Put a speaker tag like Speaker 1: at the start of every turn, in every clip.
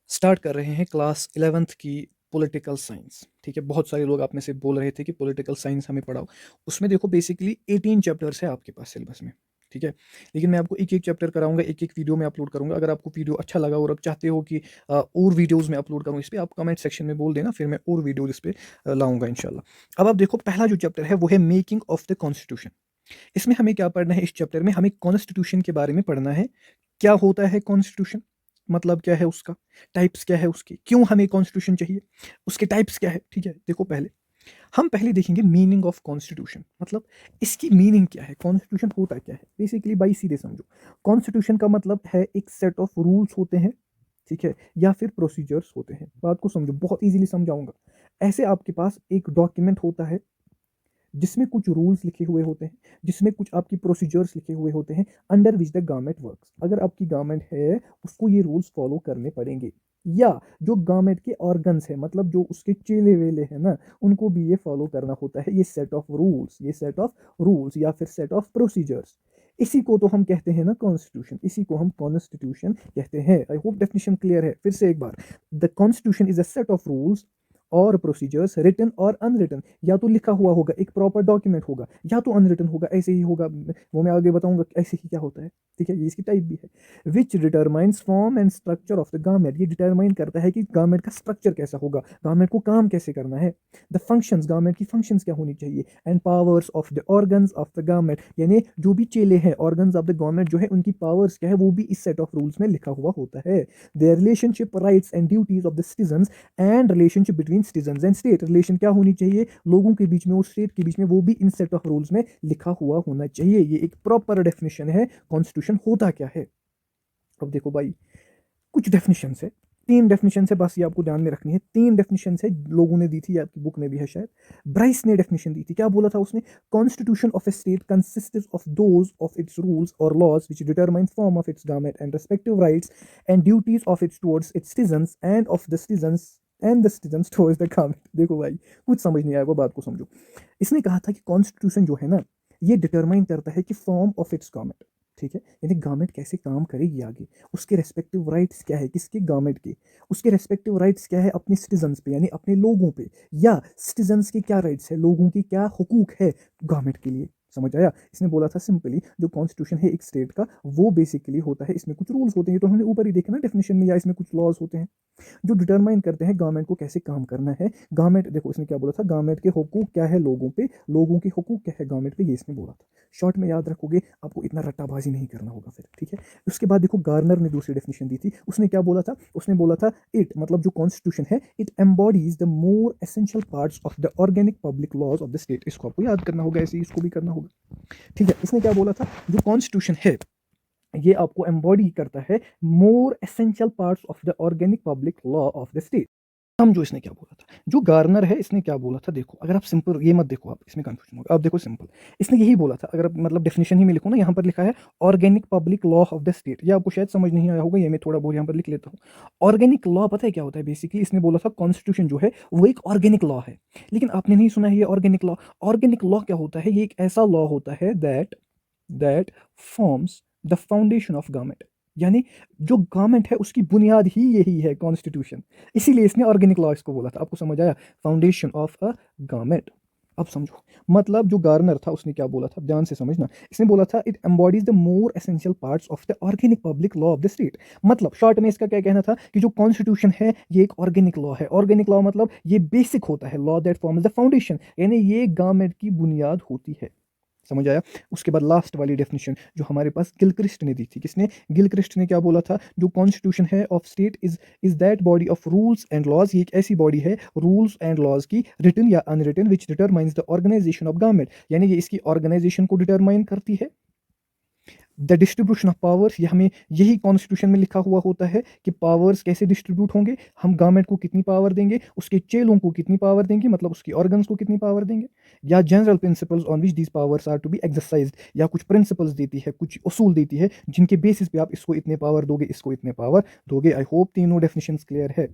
Speaker 1: Start कर रहे हैं क्लास 11th की पॉलिटिकल साइंस। ठीक है, बहुत सारे लोग आप में से बोल रहे थे कि पॉलिटिकल साइंस हमें पढ़ाओ। उसमें देखो बेसिकली 18 चैप्टर्स है आपके पास सिलेबस में। ठीक है, लेकिन मैं आपको एक एक चैप्टर कराऊंगा, एक एक वीडियो में अपलोड करूंगा। अगर आपको वीडियो अच्छा लगा और आप चाहते हो कि और वीडियोस में अपलोड करूँ इस पर, आप कमेंट सेक्शन में बोल देना, फिर मैं और वीडियोज इस पर लाऊंगा इंशाल्लाह। अब आप देखो, पहला जो चैप्टर है वो है मेकिंग ऑफ द कॉन्स्टिट्यूशन। इसमें हमें क्या पढ़ना है? इस चैप्टर में हमें कॉन्स्टिट्यूशन के बारे में पढ़ना है। क्या होता है कॉन्स्टिट्यूशन, मतलब क्या है उसका, टाइप्स क्या है उसके, क्यों हमें कॉन्स्टिट्यूशन चाहिए, उसके टाइप्स क्या है। ठीक है, देखो पहले हम पहले देखेंगे मीनिंग ऑफ कॉन्स्टिट्यूशन, मतलब इसकी मीनिंग क्या है, कॉन्स्टिट्यूशन होता क्या है। बेसिकली बाई सीधे समझो, कॉन्स्टिट्यूशन का मतलब है एक सेट ऑफ रूल्स होते हैं, ठीक है, या फिर प्रोसीजर्स होते हैं। बात को समझो, बहुत इजीली समझाऊंगा। ऐसे आपके पास एक डॉक्यूमेंट होता है जिसमें कुछ रूल्स लिखे हुए होते हैं, जिसमें कुछ आपकी प्रोसीजर्स लिखे हुए होते हैं, under which the government works. अगर आपकी गवर्नमेंट है उसको ये रूल्स फॉलो करने पड़ेंगे, या जो गवर्नमेंट के ऑर्गन्स है, मतलब जो उसके चेले वेले हैं ना, उनको भी ये फॉलो करना होता है। ये सेट ऑफ रूल्स, ये सेट ऑफ रूल्स या फिर सेट ऑफ प्रोसीजर्स, इसी को तो हम कहते हैं ना कॉन्स्टिट्यूशन, इसी को हम कॉन्स्टिट्यूशन कहते हैं। आई होप डेफिनेशन क्लियर है। फिर से एक बार, the constitution is a set of rules और प्रोसीजर्स, रिटन और अनरिटन। या तो लिखा हुआ होगा, एक प्रॉपर डॉक्यूमेंट होगा, या तो अनरिटन होगा, ऐसे ही होगा। वो मैं आगे बताऊंगा ऐसे ही क्या होता है। ठीक है, ये इसकी टाइप भी है। विच determines form and structure of the government, ये डिटरमाइन करता है कि गवर्नमेंट का स्ट्रक्चर कैसा होगा, गवर्नमेंट को काम कैसे करना है। द फंक्शंस, गवर्नमेंट की फंक्शंस क्या होनी चाहिए। And powers of the organs of the government, यानी जो भी चेले हैं, ऑर्गन्स ऑफ द गवर्नमेंट जो है, उनकी पावर्स क्या है, वो भी इस सेट ऑफ रूल्स में लिखा हुआ होता है। Their relationship, rights and duties of the citizens and relationship between citizens and state, relation क्या होनी चाहिए लोगों के बीच में और स्टेट के बीच में, वो भी इन सेट ऑफ रूल्स में लिखा हुआ होना चाहिए। ये एक प्रॉपर डेफिनेशन है कॉन्स्टिट्यूशन होता क्या है। अब देखो भाई, कुछ डेफिनेशन है, तीन डेफिनेशन है, बस ये आपको ध्यान में रखनी है। तीन डेफिनेशन है, लोगों ने दी थी, ये आपकी बुक में भी है शायद। ब्राइस ने डेफिनेशन दी थी, क्या बोला था उसने? Constitution of a state consists of those of its rules और laws which determine form of its government and respective rights and duties of its towards its citizens and of the citizens and the citizens towards the government. देखो भाई, कुछ समझ नहीं आया, वो बात को समझो। इसने कहा था कि कॉन्स्टिट्यूशन जो है ना, ये डिटरमाइन करता है कि फॉर्म ऑफ इट्स गवर्नमेंट, ठीक है, यानी गवर्नमेंट कैसे काम करेगी आगे, उसके रेस्पेक्टिव राइट्स क्या है, किसके, गवर्नमेंट के, उसके रेस्पेक्टिव राइट्स क्या है अपने सिटीजन्स पे, यानी अपने लोगों पे, या सिटीजन्स के क्या राइट्स है, लोगों की क्या हुकूक है गवर्नमेंट के लिए। समझ आया? इसने बोला था सिंपली, जो कॉन्स्टिट्यूशन है एक स्टेट का, वो बेसिकली होता है, इसमें कुछ रूल्स होते हैं, तो हमने ऊपर ही देखा ना डेफिनेशन में, या इसमें कुछ लॉज होते हैं जो डिटरमाइन करते हैं गवर्नमेंट को कैसे काम करना है। गवर्नमेंट, देखो इसने क्या बोला था, गवर्नमेंट के हुकूक क्या है लोगों पे, लोगों के हुकूक क्या है गवर्नमेंट पे, ये इसने बोला था। शॉर्ट में याद रखोगे, आपको इतना रट्टाबाजी नहीं करना होगा फिर, ठीक है। उसके बाद देखो, गार्नर ने दूसरी डेफिनेशन दी थी। उसने क्या बोला था? उसने बोला था इट, मतलब जो कॉन्स्टिट्यूशन है, it embodies the more essential parts of the organic public laws of the state. इसको आपको याद करना होगा, ऐसे ही इसको भी करना होगा। ठीक है, इसने क्या बोला था? जो कॉन्स्टिट्यूशन है, ये आपको एम्बॉडी करता है मोर essential parts of the organic public law of the state. समझो इसने क्या बोला था। जो गार्नर है, इसने क्या बोला था, देखो अगर आप सिंपल ये मत देखो, आप इसमें कंफ्यूजन होगा। आप देखो सिंपल, इसने यही बोला था। अगर आप मतलब डेफिनेशन ही में लिखो ना, यहाँ पर लिखा है organic public law of the state, ये आपको शायद समझ नहीं आया होगा, ये मैं थोड़ा बहुत यहाँ पर लिख लेता हूँ। ऑर्गेनिक लॉ पता है क्या होता है? बेसिकली इसने बोला था कॉन्स्टिट्यूशन जो है वो एक ऑर्गेनिक लॉ है। लेकिन आपने नहीं सुना है ये ऑर्गेनिक लॉ। ऑर्गेनिक लॉ क्या होता है? ये एक ऐसा लॉ होता है that forms the foundation of government, यानी जो गवर्नमेंट है उसकी बुनियाद ही यही है कॉन्स्टिट्यूशन। इसीलिए इसने ऑर्गेनिक लॉ इसको बोला था। आपको समझ आया? Foundation of a government. अब समझो, मतलब जो गार्नर था उसने क्या बोला था, ध्यान से समझना। इसने बोला था it embodies the more essential parts of the organic public law of the state. मतलब शॉर्ट में इसका क्या कहना था कि जो कॉन्स्टिट्यूशन है ये एक ऑर्गेनिक लॉ है। ऑर्गेनिक लॉ मतलब ये बेसिक होता है, law that forms the foundation, यानी ये गवर्नमेंट की बुनियाद होती है। समझ आया? उसके बाद लास्ट वाली डेफिनेशन जो हमारे पास गिलक्रिस्ट ने दी थी। किसने? गिलक्रिस्ट ने क्या बोला था? जो कॉन्स्टिट्यूशन है of state is that body of rules and laws, ये एक ऐसी बॉडी है रूल्स एंड लॉज की, रिटन या unwritten, which determines the organisation of government, यानी ये इसकी ऑर्गेनाइजेशन को डिटरमाइन करती है। द डिस्ट्रीब्यूशन ऑफ पावर्स, ये हमें यही कॉन्स्टिट्यूशन में लिखा हुआ होता है कि पावर्स कैसे डिस्ट्रीब्यूट होंगे, हम गवर्नमेंट को कितनी पावर देंगे, उसके चेलों को कितनी पावर देंगे, मतलब उसकी ऑर्गन्स को कितनी पावर देंगे, या general principles on which these powers are to be exercise, या कुछ प्रिंसिपल्स देती है, कुछ उसूल देती है जिनके बेसिस पे आप इसको इतने पावर दोगे, इसको इतने पावर दोगे। आई होप तीनों डेफिनेशन क्लियर है।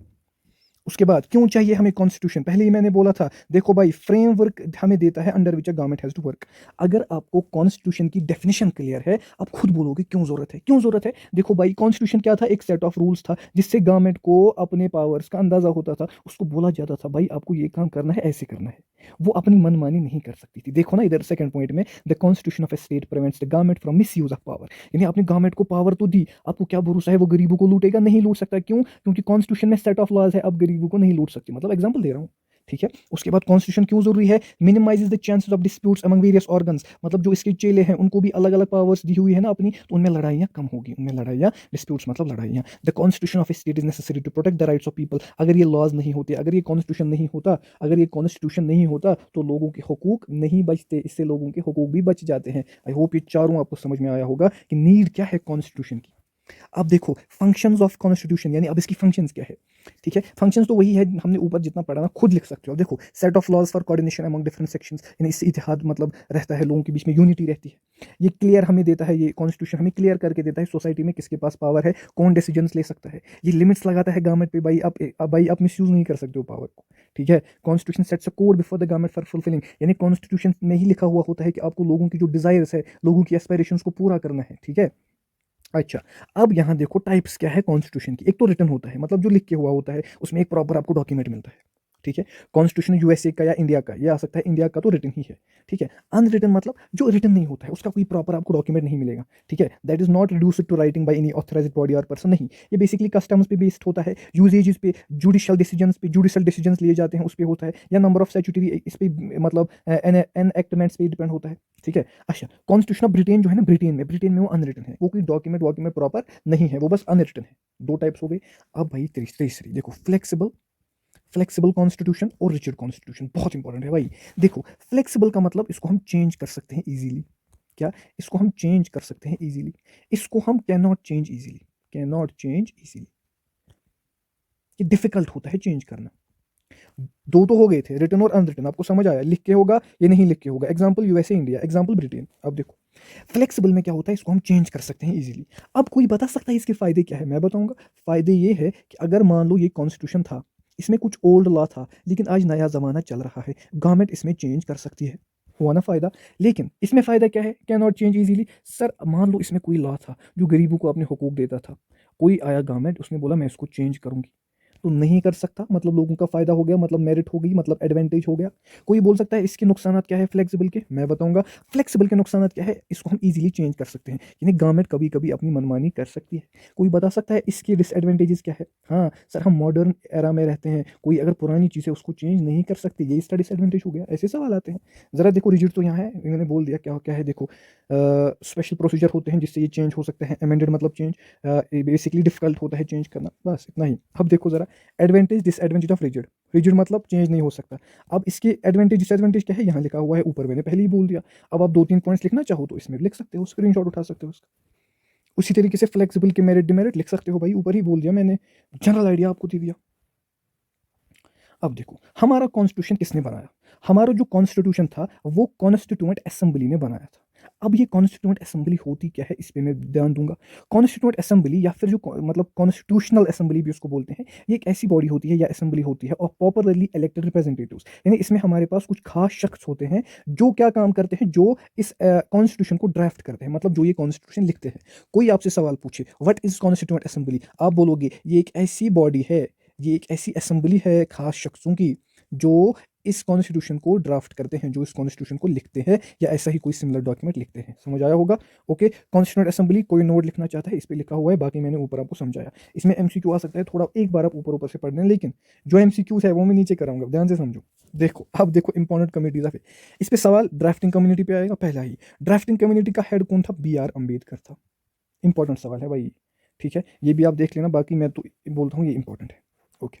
Speaker 1: उसके बाद क्यों चाहिए हमें कॉन्स्टिट्यूशन, पहले ही मैंने बोला था, देखो भाई फ्रेमवर्क हमें देता है under which a government has to work. अगर आपको कॉन्स्टिट्यूशन की डेफिनेशन क्लियर है, आप खुद बोलोगे क्यों ज़रूरत है, क्यों ज़रूरत है। देखो भाई कॉन्स्टिट्यूशन क्या था, एक सेट ऑफ रूल्स था जिससे गवर्नमेंट को अपने पावर्स का अंदाजा होता था, उसको बोला जाता था भाई आपको ये काम करना है, ऐसे करना है। वो अपनी मनमानी नहीं कर सकती थी। देखो ना इधर सेकंड पॉइंट में, the constitution of a state prevents the government from miss use of power. यानी आपने गवर्नमेंट को पावर तो दी, आपको क्या भरोसा है वो गरीबों को लूटेगा, नहीं लूट सकता। क्यों? क्योंकि कॉन्स्टिट्यूशन में सेट ऑफ लॉज है, आप गरीबों को नहीं लूट सकते। मतलब एग्जाम्पल दे रहा हूँ, ठीक है। उसके बाद कॉन्स्टिट्यूशन क्यों जरूरी है, minimises the chances of disputes among various organs. मतलब जो इसके चेले हैं उनको भी अलग अलग पावर्स दी हुई है ना अपनी, तो उनमें लड़ाइयाँ कम होगी, उनमें लड़ाइयाँ, डिस्प्यूट्स मतलब लड़ाइयाँ। The constitution of a state is necessary to protect the rights of people. अगर ये लॉज नहीं होते, अगर ये कॉन्स्टिट्यूशन नहीं होता, अगर ये कॉन्स्टिट्यूशन नहीं होता तो लोगों के हकूक नहीं बचते, इससे लोगों के हकूक भी बच जाते हैं। आई होप ये चारों आपको समझ में आया होगा कि नीड क्या है कॉन्स्टिट्यूशन की। अब देखो फंक्शंस ऑफ कॉन्स्टिट्यूशन, यानी अब इसकी फंक्शंस क्या है, ठीक है। फंक्शंस तो वही है, हमने ऊपर जितना पढ़ा ना, खुद लिख सकते हो। देखो set of laws for coordination among different sections, यानी इससे इतिहाद मतलब रहता है, लोगों के बीच में यूनिटी रहती है। ये क्लियर हमें देता है, ये कॉन्स्टिट्यूशन हमें क्लियर करके देता है सोसाइटी में किसके पास पावर है, कौन डिसीजंस ले सकता है। ये लिमिट्स लगाता है गवर्नमेंट पे, भाई आप मिस यूज नहीं कर सकते हो पावर को, ठीक है। Constitution sets a code before the government for fulfilling, यानी कॉन्स्टिट्यूशन में ही लिखा हुआ होता है कि आपको लोगों की जो डिजायर्स है, लोगों की एस्पिरेशंस को पूरा करना है, ठीक है। अच्छा, अब यहाँ देखो टाइप्स क्या है कॉन्स्टिट्यूशन की। एक तो रिटन होता है, मतलब जो लिख के हुआ होता है, उसमें एक प्रॉपर आपको डॉक्यूमेंट मिलता है, ठीक है। कॉन्स्टिट्यूशन यूएसए का या इंडिया का, ये आ सकता है, इंडिया का तो रिटन ही है, ठीक है। अनरिटन मतलब जो रिटन नहीं होता है, उसका कोई प्रॉपर आपको डॉक्यूमेंट नहीं मिलेगा, ठीक है। That is not reduced to writing by any authorised body और पर्सन, नहीं। ये बेसिकली कस्टम्स पे बेस्ड होता है, यूजेज पे, जुडिशियल डिसीजंस लिए जाते हैं उस पे होता है, या नंबर ऑफ स्टैट्यूटरी इस पे मतलब एनएक्टमेंट्स पे डिपेंड होता है, ठीक है। अच्छा, कॉन्स्टिट्यूशन ऑफ ब्रिटेन जो है ना, ब्रिटेन में वो अनरिटन है, वो कोई डॉक्यूमेंट प्रॉपर नहीं है, वो बस अनरिटन है। दो टाइप्स हो गई। अब भाई तीसरी देखो, फ्लेक्सिबल कॉन्स्टिट्यूशन और रिजिड कॉन्स्टिट्यूशन, बहुत इंपॉर्टेंट है भाई। देखो फ्लेक्सिबल का मतलब इसको हम चेंज कर सकते हैं इजीली। क्या? इसको हम चेंज कर सकते हैं इजीली। इसको हम कैन नॉट चेंज इजीली, ये डिफिकल्ट होता है चेंज करना। दो तो हो गए थे, रिटन और अनरिटन, आपको समझ आया, लिख के होगा ये नहीं लिख के होगा। Example USA India, example Britain. अब देखो फ्लेक्सिबल में क्या होता है, इसको हम चेंज कर सकते हैं इजीली। अब कोई बता सकता है इसके फायदे क्या है, मैं बताऊंगा। फायदे ये है कि अगर मान लो ये कॉन्स्टिट्यूशन था, इसमें कुछ ओल्ड लॉ था, लेकिन आज नया जमाना चल रहा है, गवर्नमेंट इसमें चेंज कर सकती है, हुआ ना फायदा। लेकिन इसमें फायदा क्या है, can not change easily. Sir मान लो इसमें कोई लॉ था जो गरीबों को अपने हुकूक देता था, कोई आया गवर्नमेंट, उसने बोला मैं इसको चेंज करूंगी, तो नहीं कर सकता, मतलब लोगों का फायदा हो गया, मतलब मेरिट हो गई, मतलब एडवांटेज हो गया। कोई बोल सकता है इसके नुकसान क्या है फ्लेक्सिबल के, मैं बताऊंगा। फ्लेक्सिबल के नुकसान क्या है, इसको हम इजीली चेंज कर सकते हैं, यानी गवर्नमेंट कभी कभी अपनी मनमानी कर सकती है। कोई बता सकता है इसके डिसएडवांटेजेस क्या है। हाँ सर, हम मॉडर्न एरा में रहते हैं, कोई अगर पुरानी चीज़ है उसको चेंज नहीं कर सकते, ये इसका डिसएडवांटेज हो गया, ऐसे सवाल आते हैं। ज़रा देखो रिजिड तो यहाँ है, इन्होंने बोल दिया क्या क्या है। देखो स्पेशल प्रोसीजर होते हैं जिससे ये चेंज हो सकते हैं, अमेंडेड मतलब चेंज, बेसिकली डिफिकल्ट होता है चेंज करना, बस इतना ही। अब देखो ज़रा एडवांटेज डिसएडवांटेज ऑफ रिजिड मतलब चेंज नहीं हो सकता। अब इसके एडवांटेज डिसएडवांटेज क्या है, यहाँ लिखा हुआ है ऊपर, मैंने पहले ही बोल दिया। अब आप दो तीन पॉइंट्स लिखना चाहो तो इसमें भी लिख सकते हो, स्क्रीनशॉट उठा सकते हो उसका। उसी तरीके से फ्लेक्सिबल के मेरिट डिमेरिट लिख सकते हो भाई, ऊपर ही बोल दिया मैंने, जनरल आइडिया आपको दे दिया। अब देखो हमारा कॉन्स्टिट्यूशन किसने बनाया, हमारा जो कॉन्स्टिट्यूशन था वो कॉन्स्टिट्यूएंट असेंबली ने बनाया था। अब ये कॉन्स्टिट्यूएंट असेंबली होती क्या है, इस पे मैं ध्यान दूंगा। कॉन्स्टिट्यूएंट असेंबली या फिर जो मतलब कॉन्स्टिट्यूशनल असेंबली भी उसको बोलते हैं, ये एक ऐसी बॉडी होती है या असेंबली होती है और पॉपुलरली इलेक्टेड रिप्रेजेंटेटिव्स, यानी इसमें हमारे पास कुछ खास शख्स होते हैं जो क्या काम करते हैं, जो इस कॉन्स्टिट्यूशन को ड्राफ्ट करते हैं, मतलब जो ये कॉन्स्टिट्यूशन लिखते हैं। कोई आपसे सवाल पूछे व्हाट इज कॉन्स्टिट्यूएंट असेंबली, आप बोलोगे ये एक ऐसी बॉडी है, ये एक ऐसी असेंबली है खास शख्सों की जो इस कॉन्स्टिट्यूशन को ड्राफ्ट करते हैं, जो इस कॉन्स्टिट्यूशन को लिखते हैं या ऐसा ही कोई सिमिलर डॉक्यूमेंट लिखते हैं। समझ आया होगा। ओके, कॉन्स्टिट्यूएंट असेंबली, कोई नोट लिखना चाहता है इस पे लिखा हुआ है, बाकी मैंने ऊपर आपको समझाया। इसमें एमसीक्यू आ सकता है, थोड़ा एक बार आप ऊपर ऊपर से पढ़ लें, लेकिन जो एमसीक्यूज है वो मैं नीचे कराऊंगा, ध्यान से समझो। देखो अब देखो इंपॉर्टेंट कम्युनिटीज ऑफ, इस पे सवाल ड्राफ्टिंग कम्युनिटी पे आएगा पहला ही। ड्राफ्टिंग कम्युनिटी का हेड कौन था, बी आर अम्बेडकर था। इंपॉर्टेंट सवाल है भाई, ठीक है, ये भी आप देख लेना, बाकी मैं तो बोलता हूँ ये इंपॉर्टेंट है। ओके,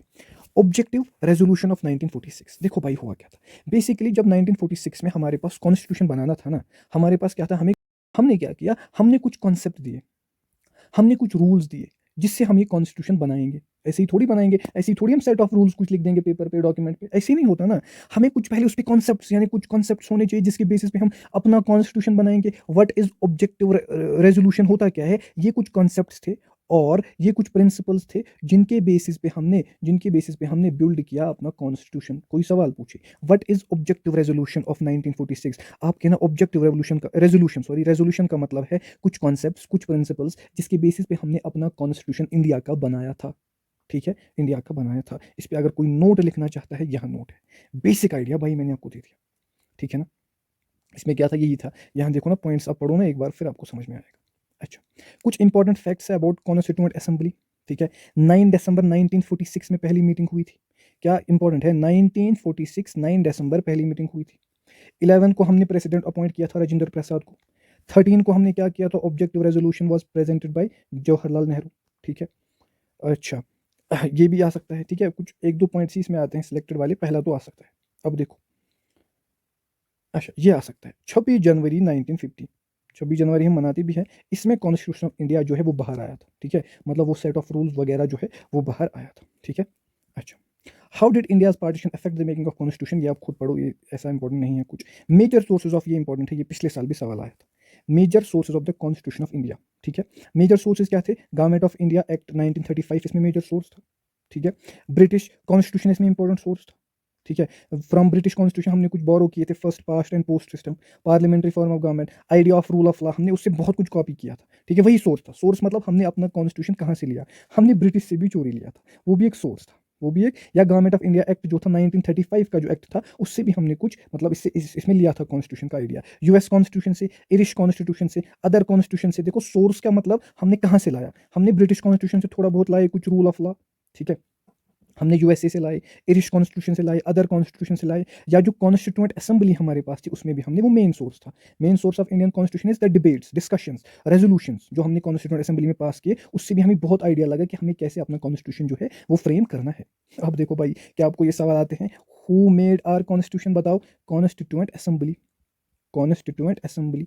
Speaker 1: ऑब्जेक्टिव रेजोल्यूशन ऑफ 1946, देखो भाई हुआ क्या था। बेसिकली जब 1946 में हमारे पास कॉन्स्टिट्यूशन बनाना था ना, हमारे पास क्या था, हमने क्या किया, हमने कुछ कॉन्सेप्ट दिए, हमने कुछ रूल्स दिए जिससे हम ये कॉन्स्टिट्यूशन बनाएंगे। ऐसे ही थोड़ी बनाएंगे, ऐसे ही थोड़ी हम सेट ऑफ रूल्स कुछ लिख देंगे पेपर पे, डॉक्यूमेंट पे, ऐसे नहीं होता ना। हमें कुछ पहले उस पर कॉन्सेप्ट्स, यानी कुछ कॉन्सेप्ट्स होने चाहिए जिसके बेसिस पे हम अपना कॉन्स्टिट्यूशन बनाएंगे। व्हाट इज ऑब्जेक्टिव रेजोल्यूशन, होता क्या है, ये कुछ कॉन्सेप्ट्स थे और ये कुछ प्रिंसिपल्स थे जिनके बेसिस पे हमने बिल्ड किया अपना कॉन्स्टिट्यूशन। कोई सवाल पूछे, what is objective resolution of 1946? आपके ना ऑब्जेक्टिव रेजोल्यूशन का मतलब है कुछ कॉन्सेप्ट्स, कुछ प्रिंसिपल्स जिसके बेसिस पे हमने अपना कॉन्स्टिट्यूशन इंडिया का बनाया था। ठीक है, इंडिया का बनाया था। इस पे अगर कोई नोट लिखना चाहता है, यहाँ नोट है। बेसिक आइडिया भाई मैंने आपको दे दिया, ठीक है ना। इसमें क्या था, यही था। यहाँ देखो ना, पॉइंट्स आप पढ़ो ना एक बार, फिर आपको समझ में आएगा। अच्छा, कुछ इंपॉर्टेंट फैक्ट्स है अबाउट कॉन्स्टिट्यूएंट असेंबली। ठीक है, 9 दिसंबर 1946 में पहली मीटिंग हुई थी। क्या इंपॉर्टेंट है, 1946 9 दिसंबर पहली मीटिंग हुई थी। 11 को हमने प्रेसिडेंट अपॉइंट किया था राजेंद्र प्रसाद को। 13 को हमने क्या किया था, objective resolution was presented by Jawaharlal Nehru. ठीक है, अच्छा ये भी आ सकता है। ठीक है, कुछ एक दो पॉइंट्स ही इसमें आते हैं सिलेक्टेड वाले, पहला तो आ सकता है। अब देखो, अच्छा ये आ सकता है 26 जनवरी 1950। 26 जनवरी हम मनाते भी हैं। इसमें कॉन्स्टिट्यूशन ऑफ इंडिया जो है वो बाहर आया था। ठीक है, मतलब वो सेट ऑफ रूल्स वगैरह जो है वो बाहर आया था। ठीक है, अच्छा, how did India's partition affect the making of constitution? ये आप खुद पढ़ो, ये ऐसा इंपॉर्टेंट नहीं है कुछ। मेजर सोर्सेज ऑफ, ये इंपॉर्टेंट है, ये पिछले साल भी सवाल आया था। Major sources of the constitution of India. ठीक है, मेजर सोर्सेज क्या थे, गवर्नमेंट ऑफ इंडिया एक्ट 1935 इसमें मेजर सोर्स था। ठीक है, ब्रिटिश कॉन्स्टिट्यूशन इसमें इंपॉर्टेंट सोर्स था। ठीक है, फ्रॉम ब्रिटिश कॉन्स्टिट्यूशन हमने कुछ बोरो किए थे, first past and post system, parliamentary form of government, idea of rule of law, हमने उससे बहुत कुछ कॉपी किया था। ठीक है, वही सोर्स था। सोर्स मतलब हमने अपना कॉन्स्टिट्यूशन कहाँ से लिया, हमने ब्रिटिश से भी चोरी लिया था, वो भी एक सोर्स था। वो भी एक, या गवर्नमेंट ऑफ इंडिया एक्ट जो था 1935 का जो एक्ट था, उससे भी हमने कुछ मतलब इसमें लिया था कॉन्स्टिट्यूशन का आइडिया। यूएस कॉन्स्टिट्यूशन से, इरिश कॉन्स्टिट्यूशन से, अदर कॉन्स्टिट्यूशन से। देखो सोर्स का मतलब हमने कहाँ से लाया, हमने ब्रिटिश कॉन्स्टिट्यूशन से थोड़ा बहुत लाए कुछ रूल ऑफ लॉ। ठीक है, हमने यूएसए से लाए, इरिश कॉन्स्टिट्यूशन से लाए, अदर कॉन्स्टिट्यूशन से लाए, या जो कॉन्स्टिट्यूएंट असेंबली हमारे पास थी उसमें भी हमने, वो मेन सोर्स था। Main source of Indian constitution is the debates, discussions, resolutions जो हमने कॉन्स्टिट्यूएंट असेंबली में पास किए, उससे भी हमें बहुत आइडिया लगा कि हमें कैसे अपना कॉन्स्टिट्यूशन जो है वो फ्रेम करना है। अब देखो भाई, क्या आपको ये सवाल आते हैं, हु मेड आवर कॉन्स्टिट्यूशन? बताओ, कॉन्स्टिट्यूएंट असेंबली। कॉन्स्टिट्यूएंट असेंबली,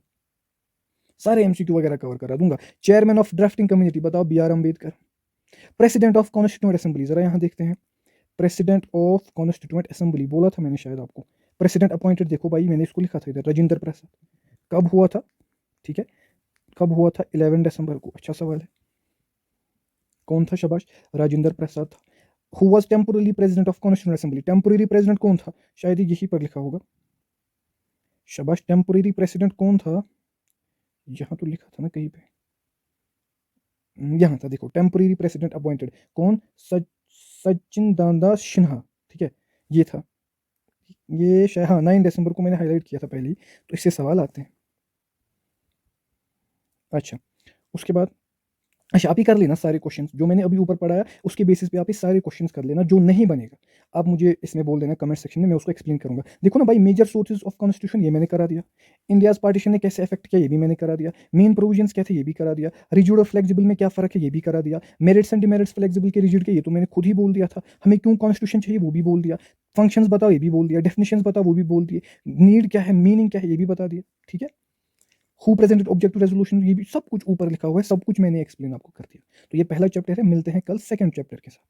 Speaker 1: सारे एमसीक्यू वगैरह कवर करा दूंगा। चेयरमैन ऑफ ड्राफ्टिंग कम्युनिटी, बताओ B R Ambedkar. President of constituent assembly, जरा यहाँ देखते हैं। प्रेसिडेंट ऑफ कॉन्स्टिट्यूएंट असेंबली बोला था मैंने शायद आपको। प्रेसिडेंट अपॉइंटेड, देखो भाई मैंने इसको लिखा था इधर, राजेंद्र प्रसाद। कब हुआ था? ठीक है, कब हुआ था? 11 दिसंबर को। अच्छा सवाल है, कौन था? शाबाश, राजेंद्र प्रसाद था। Who was temporary president of constituent assembly? Temporary president कौन था? शायद यही पर लिखा होगा। शाबाश, टेम्पोररी प्रेसिडेंट कौन था? यहाँ तो लिखा था ना कहीं पे, यहाँ था देखो, टेम्पोररी प्रेसिडेंट अपॉइंटेड कौन? सचिन दास सिन्हा। ठीक है, ये था, ये शायद हाँ 9 दिसंबर को मैंने हाईलाइट किया था पहले ही, तो इससे सवाल आते हैं। अच्छा, उसके बाद, अच्छा आप ही कर लेना सारे क्वेश्चंस जो मैंने अभी ऊपर पढ़ाया, उसके बेसिस पे आप ये सारे क्वेश्चंस कर लेना। जो नहीं बनेगा आप मुझे इसमें बोल देना कमेंट सेक्शन में, मैं उसको एक्सप्लेन करूंगा। देखो ना भाई, मेजर सोर्सेज ऑफ कॉन्स्टिट्यूशन ये मैंने करा दिया। इंडियाज पार्टीशन ने कैसे अफेक्ट किया ये भी मैंने करा दिया। मेन प्रोविजंस क्या थे ये भी करा दिया। रिजिड और फ्लेक्सिबल में क्या फर्क है ये भी करा दिया। मेरिट्स एंड डिमेरिट्स फ्लेक्सिबल के रिजिड के ये तो मैंने खुद ही बोल दिया था। हमें क्यों कॉन्स्टिट्यूशन चाहिए वो भी बोल दिया। फंक्शंस बताओ ये भी बोल दिया। डेफिनेशंस बताओ वो भी बोल दिए। नीड क्या है, मीनिंग क्या है ये भी बता दिया। ठीक है, हु प्रेजेंटेड ऑब्जेक्टिव रेजोल्यूशन, ये भी सब कुछ ऊपर लिखा हुआ है, सब कुछ मैंने एक्सप्लेन आपको कर दिया। तो ये पहला चैप्टर है, मिलते हैं कल सेकंड चैप्टर के साथ।